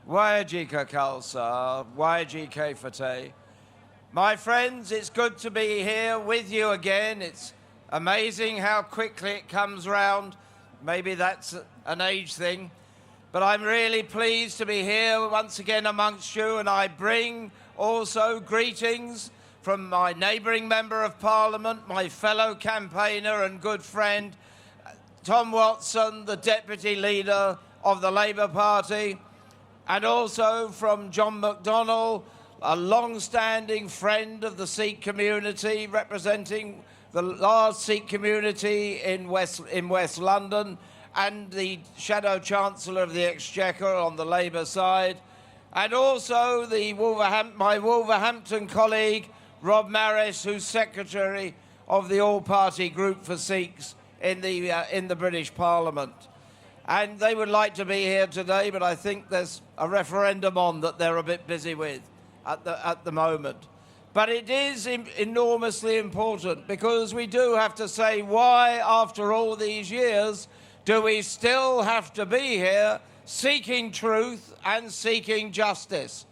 Wajika Khalsa, Wajika Fateh. My friends, it's good to be here with you again. It's amazing how quickly it comes round. Maybe that's an age thing. But I'm really pleased to be here once again amongst you, and I bring also greetings from my neighbouring Member of Parliament, my fellow campaigner and good friend, Tom Watson, the Deputy Leader of the Labour Party, and also from John McDonnell, a long-standing friend of the Sikh community, representing the large Sikh community in West London, and the Shadow Chancellor of the Exchequer on the Labour side, and also my Wolverhampton colleague, Rob Maris, who's Secretary of the All-Party Group for Sikhs in the British Parliament. And they would like to be here today, but I think there's a referendum on that they're a bit busy with at the moment. But it is enormously important, because we do have to say, why, after all these years, do we still have to be here seeking truth and seeking justice?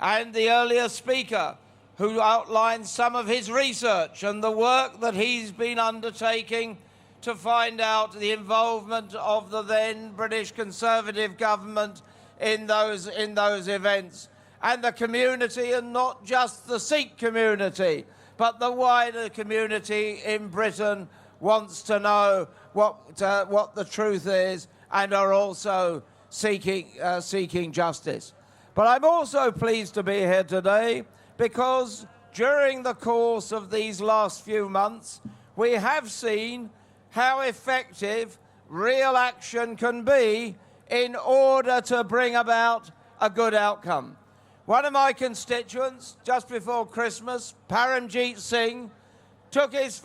And the earlier speaker, who outlined some of his research and the work that he's been undertaking to find out the involvement of the then British Conservative government in those events, and the community, and not just the Sikh community, but the wider community in Britain wants to know what the truth is, and are also seeking justice. But I'm also pleased to be here today because during the course of these last few months, we have seen how effective real action can be in order to bring about a good outcome. One of my constituents, just before Christmas, Paramjit Singh, took his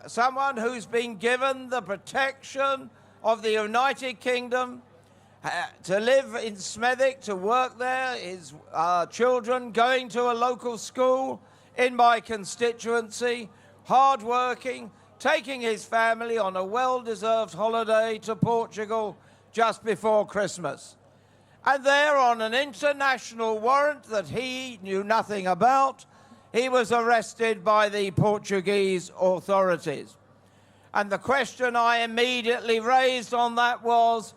someone who's been given the protection of the United Kingdom, to live in Smethwick, to work there, his children going to a local school in my constituency, hard-working, taking his family on a well-deserved holiday to Portugal just before Christmas. And there, on an international warrant that he knew nothing about, he was arrested by the Portuguese authorities. And the question I immediately raised on that was,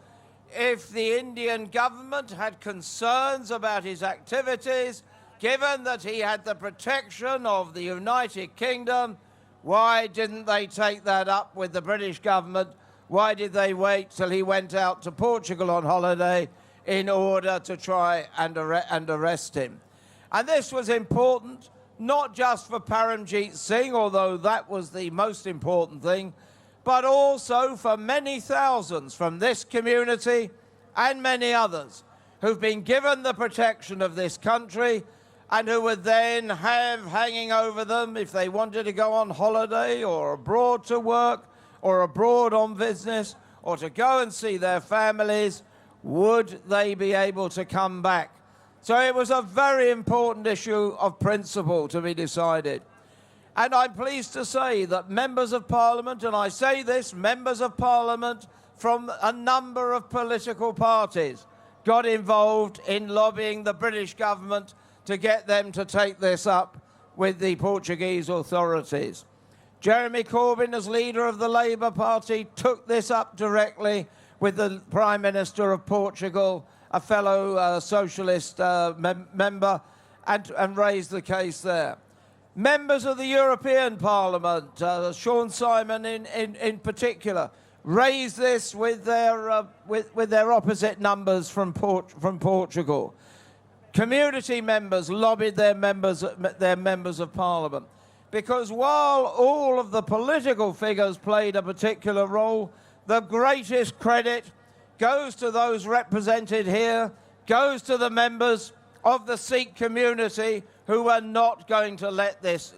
if the Indian government had concerns about his activities, given that he had the protection of the United Kingdom, why didn't they take that up with the British government? Why did they wait till he went out to Portugal on holiday in order to try and arrest him? And this was important, not just for Paramjit Singh, although that was the most important thing, but also for many thousands from this community and many others who've been given the protection of this country and who would then have hanging over them, if they wanted to go on holiday or abroad to work or abroad on business or to go and see their families, would they be able to come back? So it was a very important issue of principle to be decided. And I'm pleased to say that members of Parliament, and I say this, members of Parliament from a number of political parties, got involved in lobbying the British government to get them to take this up with the Portuguese authorities. Jeremy Corbyn, as leader of the Labour Party, took this up directly with the Prime Minister of Portugal, a fellow socialist member, and raised the case there. Members of the European Parliament, Sean Simon in particular, raised this with their opposite numbers from Portugal. Community members lobbied their members of Parliament, because while all of the political figures played a particular role, the greatest credit goes to those represented here, goes to the members of the Sikh community who are not going to let this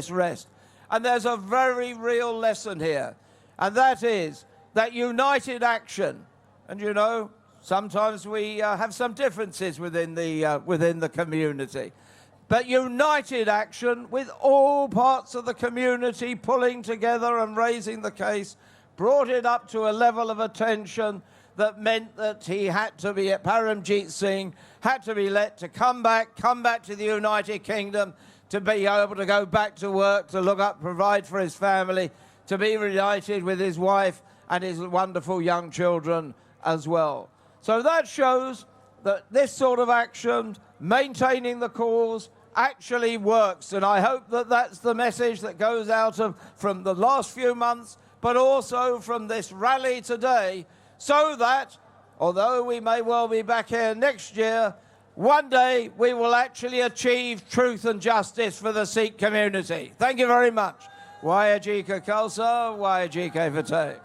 rest. And there's a very real lesson here, and that is that united action, and you know, sometimes we have some differences within the community, but united action with all parts of the community pulling together and raising the case brought it up to a level of attention that meant that he had to be, Paramjit Singh had to be let to come back to the United Kingdom, to be able to go back to work, to look up, provide for his family, to be reunited with his wife and his wonderful young children as well. So that shows that this sort of action, maintaining the cause, actually works. And I hope that that's the message that goes out from the last few months, but also from this rally today, so that, although we may well be back here next year, one day we will actually achieve truth and justice for the Sikh community. Thank you very much. Waya Ji Ka Khalsa, Waya Ji Ki Fateh.